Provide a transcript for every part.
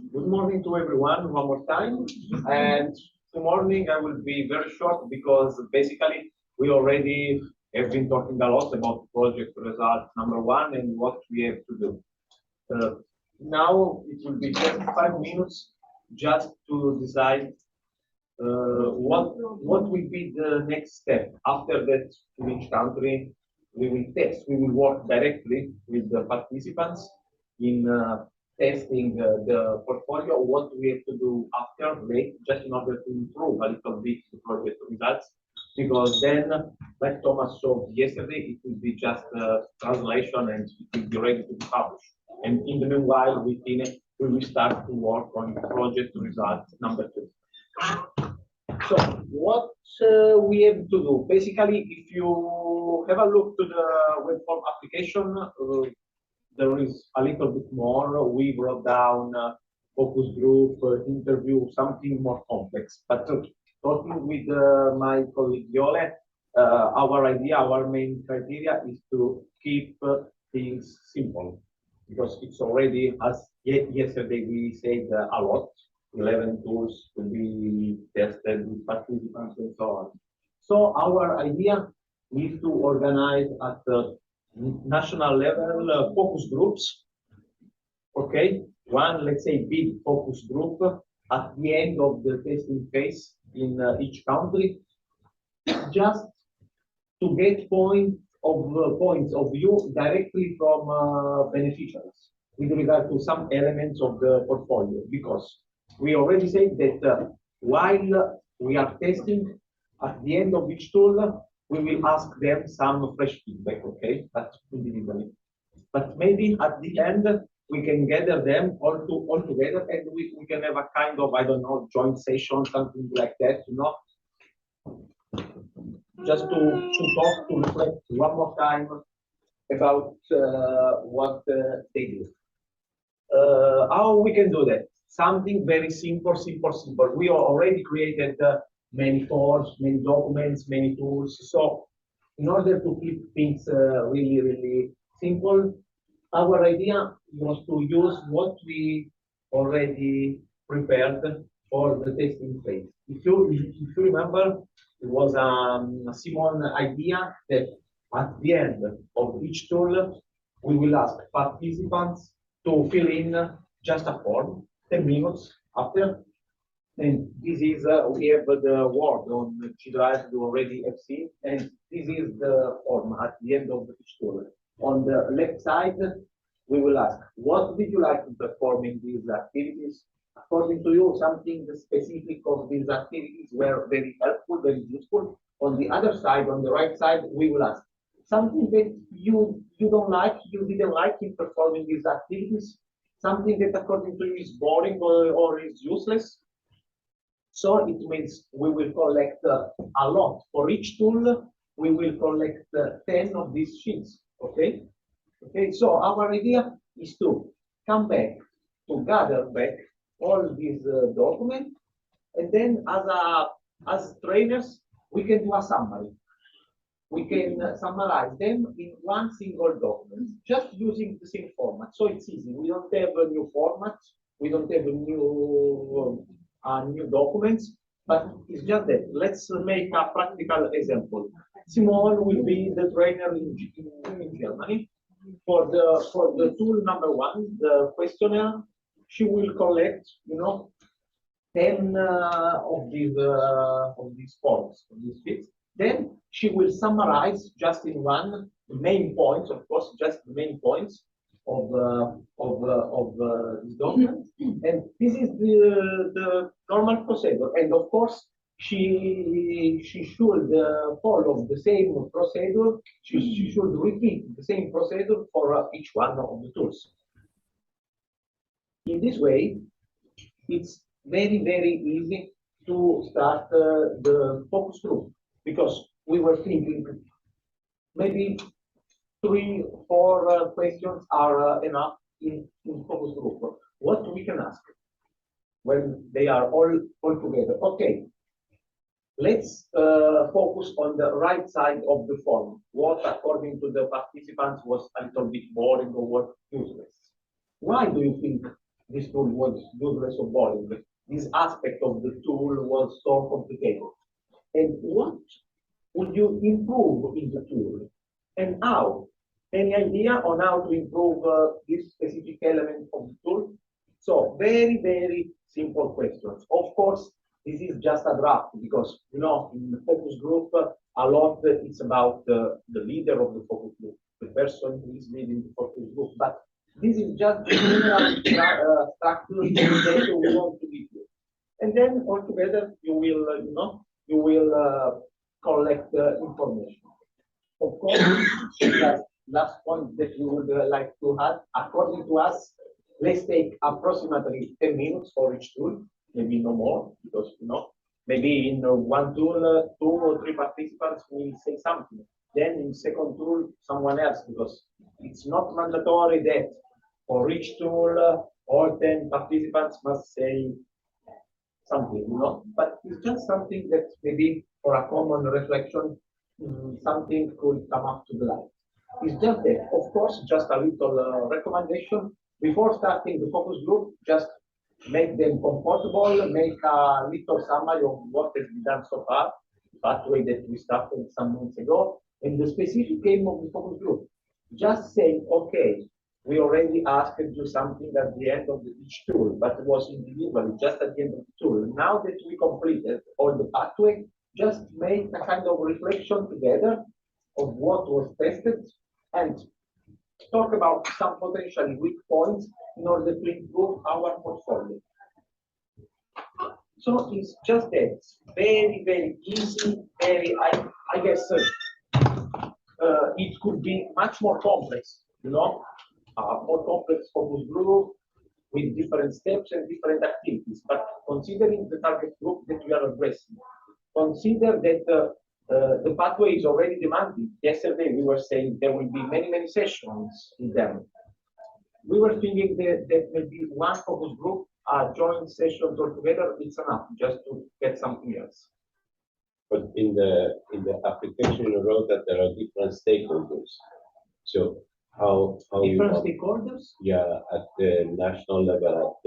Good morning to everyone one more time. And this morning I will be very short because basically we already have been talking a lot about project result number one and what we have to do. Now it will be just 5 minutes just to decide what will be the next step. After that, to each country we will test. We will work directly with the participants in testing the portfolio, what we have to do after, late, just in order to improve a little bit the project results. Because then, like Thomas showed yesterday, it will be just a translation and it will be ready to be published. And in the meanwhile, we will start to work on project result number 2. So what we have to do, basically, if you have a look to the web form application, there is a little bit more. We brought down focus group, interview, something more complex. But talking with my colleague Yole, our idea, our main criteria is to keep things simple, because it's already, as yesterday we said, a lot. 11 tools to be tested with participants and so on. So our idea is to organize at the national level focus groups. Okay, one, let's say, big focus group at the end of the testing phase in each country, just to get points of view directly from beneficiaries with regard to some elements of the portfolio, because we already said that while we are testing, at the end of each tool, we will ask them some fresh feedback, okay, but individually. But maybe at the end, we can gather them all together and we can have a kind of, I don't know, joint session, something like that, you know, just to talk, to reflect one more time about what they do. How we can do that? Something very simple. We already created many forms, many documents, many tools. So in order to keep things really simple, our idea was to use what we already prepared for the testing phase. If you remember, it was a Simon idea that at the end of each tool, we will ask participants to fill in just a form, 10 minutes after. And this is, we have the word on G Drive you already have seen, and this is the form at the end of each tool. On the left side, we will ask, what did you like to perform in these activities? According to you, something specific of these activities were very helpful, very useful. On the other side, on the right side, we will ask, something that you don't like, you didn't like in performing these activities, something that according to you is boring or is useless. So it means we will collect a lot. For each tool, we will collect 10 of these sheets, okay? Okay, so our idea is to come back, to gather back all these documents, and then as trainers, we can do a summary. We can summarize them in one single document, just using the same format. So it's easy. We don't have a new format. We don't have a new documents, but it's just that. Let's make a practical example. Simone will be the trainer in Germany. For the tool number 1, the questionnaire, she will collect, 10 of these forms, of these bits. Then she will summarize just in one main points, of course, just the main points of this document. And this is the normal procedure. And of course, she should follow the same procedure. She should repeat the same procedure for each one of the tools. In this way, it's very easy to start the focus group, because we were thinking maybe 3 or 4 questions are enough in focus group. What we can ask when they are all together? Okay, let's focus on the right side of the form. What, according to the participants, was a little bit boring or was useless? Why do you think this tool was useless or boring. This aspect of the tool was so complicated. And what would you improve in the tool? And how? Any idea on how to improve this specific element of the tool? So very, very simple questions. Of course, this is just a draft because, you know, in the focus group, a lot it's about the leader of the focus group, the person who is leading the focus group. But this is just the general structure that we want to give you. And then altogether, you will, you will collect information. Of course, last point that we would like to add, according to us, let's take approximately 10 minutes for each tool, maybe no more, because maybe in one tool, 2 or 3 participants will say something. Then in second tool, someone else, because it's not mandatory that for each tool, all 10 participants must say something, but it's just something that maybe for a common reflection, something could come up to the light. It's just that, of course, just a little recommendation. Before starting the focus group, just make them comfortable, make a little summary of what has been done so far, pathway that we started some months ago, and the specific aim of the focus group. Just say, okay, we already asked you something at the end of each tool, but it was individually just at the end of the tool. Now that we completed all the pathway, just make a kind of reflection together of what was tested and talk about some potentially weak points in order to improve our portfolio. So it's just that very, very easy, I guess it could be much more complex, more complex focus group with different steps and different activities. But considering the target group that we are addressing, consider that the pathway is already demanding. Yesterday we were saying there will be many, many sessions in them. We were thinking that maybe one focus group, joint sessions altogether, it's enough just to get something else. But in the application you wrote that there are different stakeholders. So how different stakeholders? Yeah, at the national level,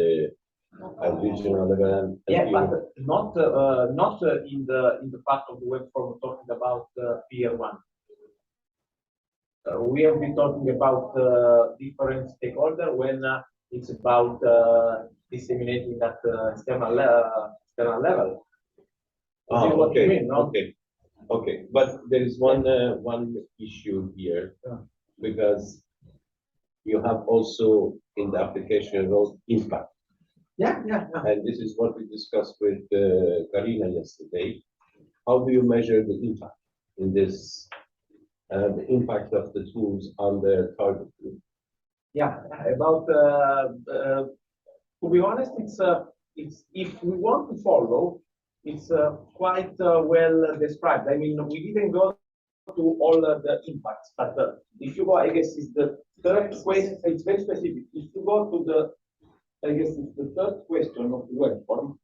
at regional level. Yeah, but not in the part of the web form talking about peer one. We have been talking about different stakeholders when it's about disseminating at external level. Okay. Mean, no? Okay. But there is one issue here, because you have also in the application wrote impact. Yeah. And this is what we discussed with Karina yesterday. How do you measure the impact in this? The impact of the tools on the target group. Yeah, about to be honest, it's if we want to follow, it's quite well described. I mean, we didn't go to all the impacts, but if you go, I guess it's the third question. It's very specific. If you go to the, I guess it's the third question of the web form.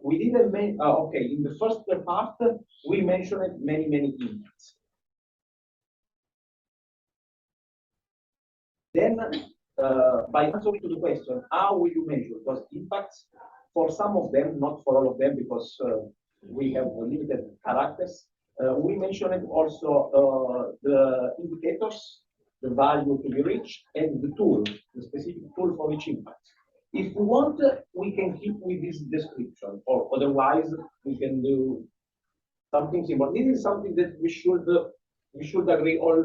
We didn't make, okay, in the first part, we mentioned many impacts. Then, by answering to the question, how will you measure those impacts? For some of them, not for all of them, because we have limited characters. We mentioned also the indicators, the value to be reached, and the tool, the specific tool for each impact. If we want, we can keep with this description, or otherwise we can do something similar. This is something that we should agree all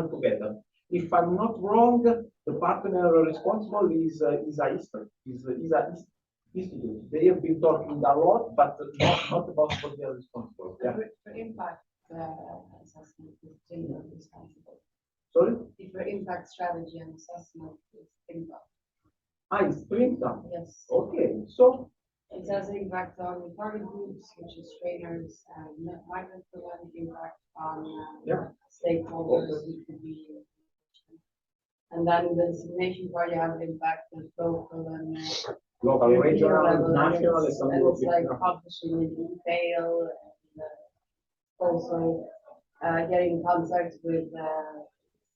together. If I'm not wrong, the partner responsible is a institute. They have been talking a lot, but not about what they are responsible. Yeah. For impact assessment is Finland responsible. Sorry? For impact strategy and assessment is impact. It's Finland. Yes. Okay, so it says impact on target groups, which is trainers and migrant program, impact on stakeholders, which could be. And then the designation part, you have impact at local and local, regional, national, and it's like publishing in detail, and also getting in contact with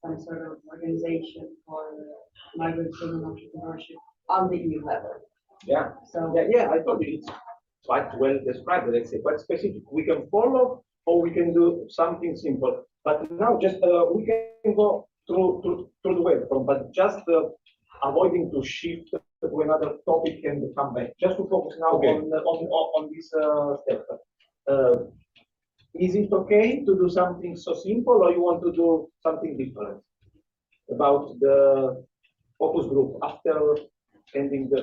some sort of organization for migrant women entrepreneurship on the EU level. Yeah, So yeah, I thought it's quite well described, let's say, quite specific. We can follow or we can do something simple. But now just we can go through the web, but just avoiding to shift to another topic and come back. Just to focus now Okay. on this step. Is it okay to do something so simple, or you want to do something different about the focus group after ending the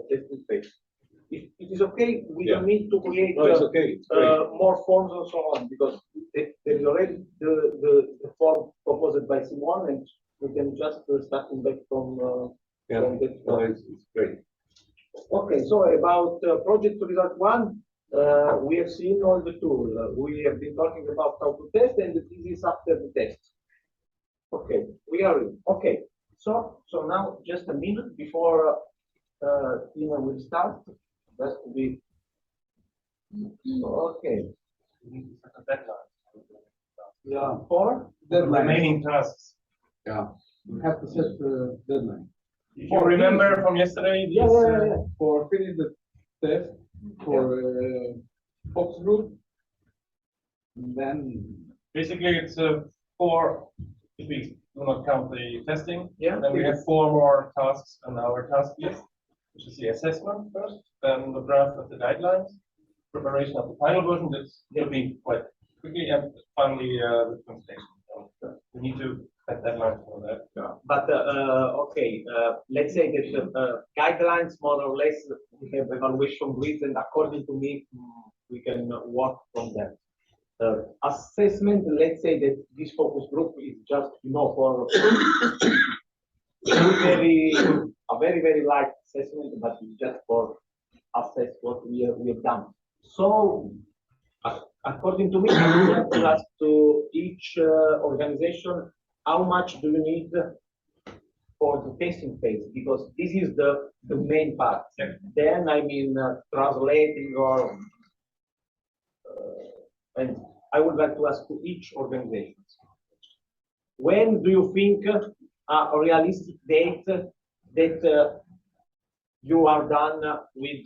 testing phase? If it is okay, we don't need to create No, it's okay, it's great. more forms and so on, because there is already the form proposed by Simon, and we can just starting back from Yeah, that no, form. it's great. Okay, so about project result one, we have seen all the tool. We have been talking about how to test, and this is after the test. Okay, we are in. Okay, so now just a minute before Tina will start. Just to be okay. Yeah, for The remaining tasks. Yeah, we have to set the deadline. If you remember from yesterday, yeah, this, yeah, yeah. For finish the test, for focus group, then basically it's 4, if we do not count the testing, Yeah. then we have 4 more tasks on our task list, which is the assessment first, then the draft of the guidelines, preparation of the final version, that will be quite quickly, and finally the translation. So we need to set deadlines for that. Yeah. But okay, let's say that guidelines more or less we have evaluation grids, and according to me, we can work from that. Assessment, let's say that this focus group is just for a very light assessment, but it's just for assess what we have done. So according to me, I would like to ask to each organization, how much do you need for the testing phase? Because this is the main part. Yeah. Then I mean translating or and I would like to ask to each organization, when do you think a realistic date that you are done with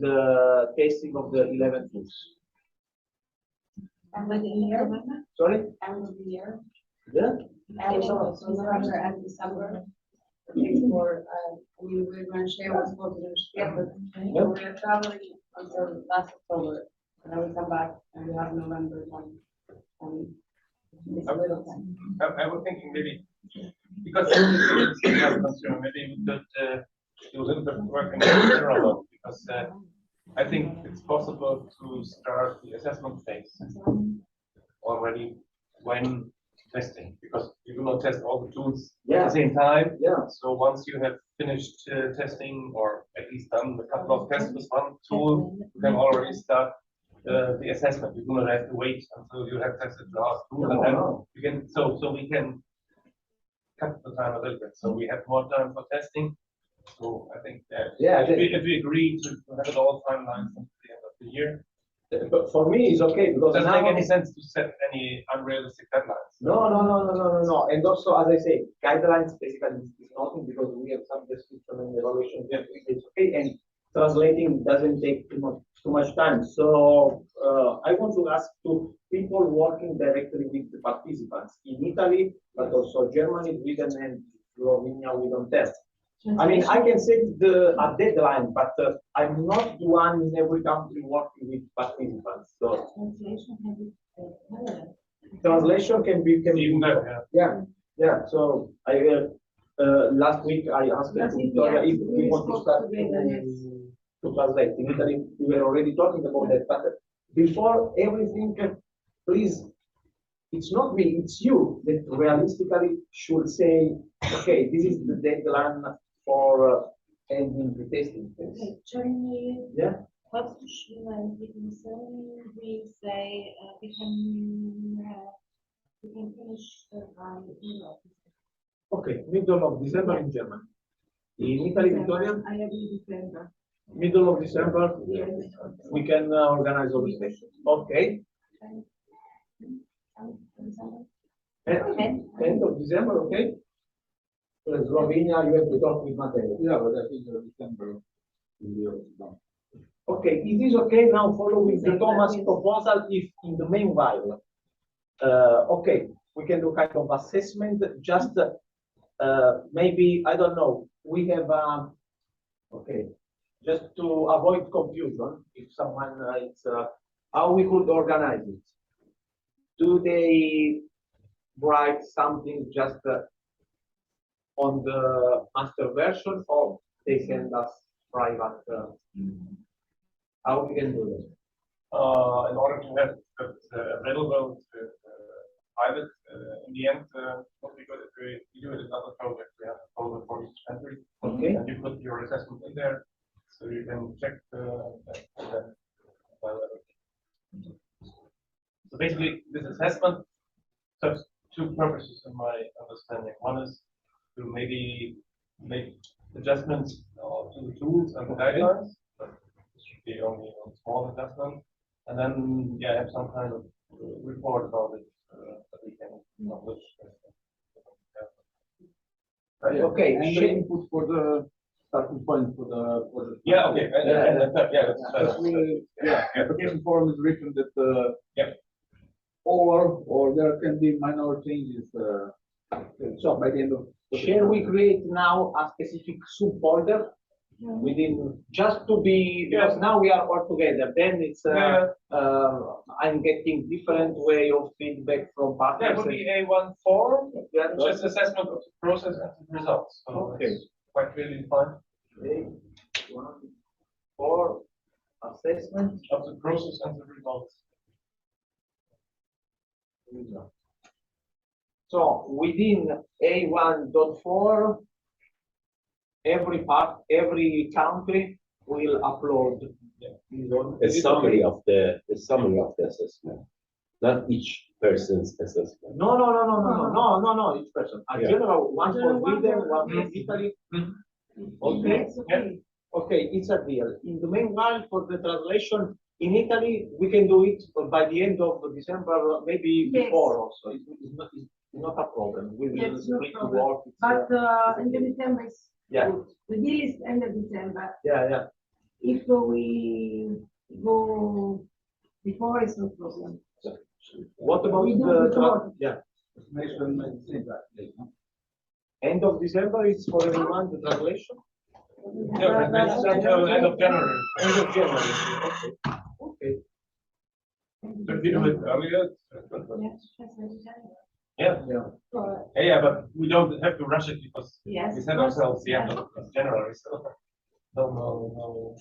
the testing of the 11 tools? end of the year, Sorry? end of the year, Yeah? end of November and December. I think for we're going to share what's supposed to be, but we're traveling until last October, and then we come back and we have November one. It's a little time. I was thinking maybe, because it's a consumer, maybe we could do a little bit of work in parallel, because I think it's possible to start the assessment phase already when testing, because you do not test all the tools at the same time. Yeah. So once you have finished testing, or at least done a couple of tests with one tool, you can already start the assessment. You do not have to wait until you have tested the last tool, and then you can. So we can cut the time a little bit. So we have more time for testing. So I think that if we agree to have it all finalized at the end of the year, But for me, it's okay because doesn't now, make any sense to set any unrealistic deadlines. No. And also, as I say, guidelines basically is nothing because we have some description and evaluation. It's okay, and translating doesn't take too much time. So I want to ask to people working directly with the participants in Italy, but also Germany, Sweden, and Slovenia. We don't test. I mean, I can set a deadline, but I'm not the one in every country working with participants. So translation can be Even better, yeah. So I last week I asked Victoria if we want to start to translate. In Italy, we were already talking about that. But before everything, please, it's not me, it's you that realistically should say, okay, this is the deadline for ending the testing phase. Germany, Yeah. Hochschule Entwicklung, we say we can finish by middle. Okay, middle of December in Germany. In Italy, Victoria, I agree December. middle of December, we can organize all the sessions. Okay. December. End of December, okay? Slovenia, you have to talk with Matteo. Yeah, but I think December will be done. Okay, it is okay now following the Thomas proposal if in the meanwhile, okay, we can do kind of assessment, just maybe, I don't know, we have, okay, just to avoid confusion, if someone is, how we could organize it. Do they write something just on the master version or they send us private? How we can do that? In order to have it available to private, in the end, what we got if we do it in other projects, we have a folder for each country. Okay. And you put your assessment in there, so you can check so basically, this assessment serves two purposes in my understanding. One is to maybe make adjustments to the tools and the guidelines. But this should be only a small adjustment. And then, yeah, have some kind of report about it that we can publish. Okay, And the input for the starting point for the. Yeah, okay. Because application form is written that, or there can be minor changes, so by the end of. Shall we create now a specific subfolder within, just to be, because now we are all together, then it's, I'm getting different way of feedback from That partners. would be A1 form, just assessment of the process and the results. So Okay. it's quite clearly defined. Okay. 1, 4, assessment. Of the process and the results. So within A1.4, every part, every country will upload. A summary of the assessment, not each person's assessment. No, each person. A Yeah. general one for General one Sweden, for- one for Italy. Okay. Yes, okay. Okay, it's a deal. In the meanwhile, for the translation, in Italy, we can do it by the end of December, maybe Yes. before also. It's not a problem. We will Yes, no split the problem. work. It's, But in the December is Yeah. good. The deal is end of December. yeah. If we go before, it's no problem. What about We do the, before. yeah, Estimation at the same time. end of December is for everyone, the translation? Yeah, that's until end of January. End of January, okay. Okay. So if you do it earlier, Yes, yeah, yeah, but we don't have to rush it because yes. we set ourselves the end of January, so. No.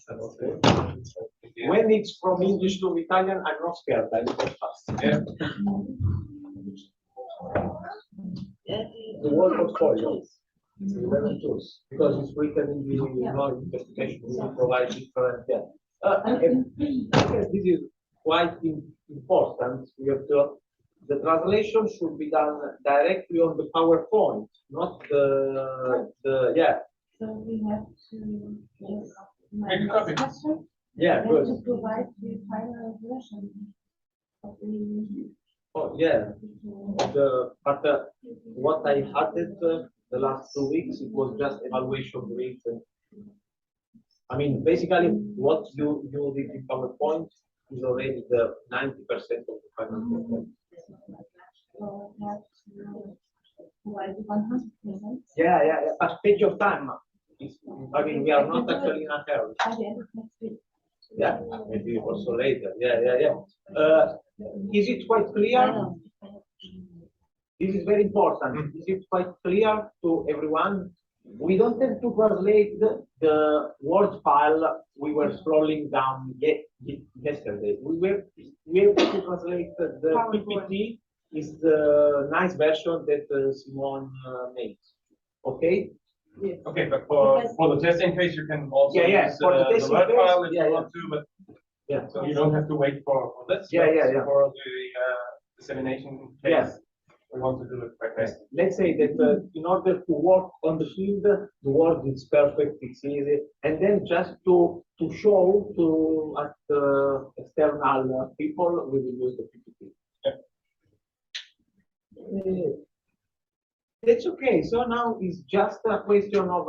When it's from English to Italian, I'm not scared, I'm just fast. Yeah. The word portfolio. It's very tools, because it's written in the, interpretation, we will provide different, and I guess this is quite important. We have to, the translation should be done directly on the PowerPoint, not yeah. So we have to. Make a copy. Yeah, We good. have to provide the final version of the. Oh, yeah. But what I added the last 2 weeks, it was just evaluation grades. And I mean, basically, what you did in PowerPoint is already the 90% of the final content. So we have to provide 100%. Yeah. But take your time. I mean, we are not actually in a hurry. By the end of next week. Yeah, maybe also later. Yeah. Is it quite clear? This is very important. Is it quite clear to everyone? We don't have to translate the Word file we were scrolling down yesterday. We have to translate the PPT is the nice version that Simone made. Okay? Yes. Okay, but for the testing phase, you can also use for the the testing Word phase, file if yeah, you want to, but Yeah. so you don't have to wait for this. Yeah, but yeah. For the dissemination phase, Yes. we want to do it quite fast. Let's say that in order to work on the field, the work is perfect, it's easy, and then just to show to external people, we will use the PPT. That's okay. So now it's just a question of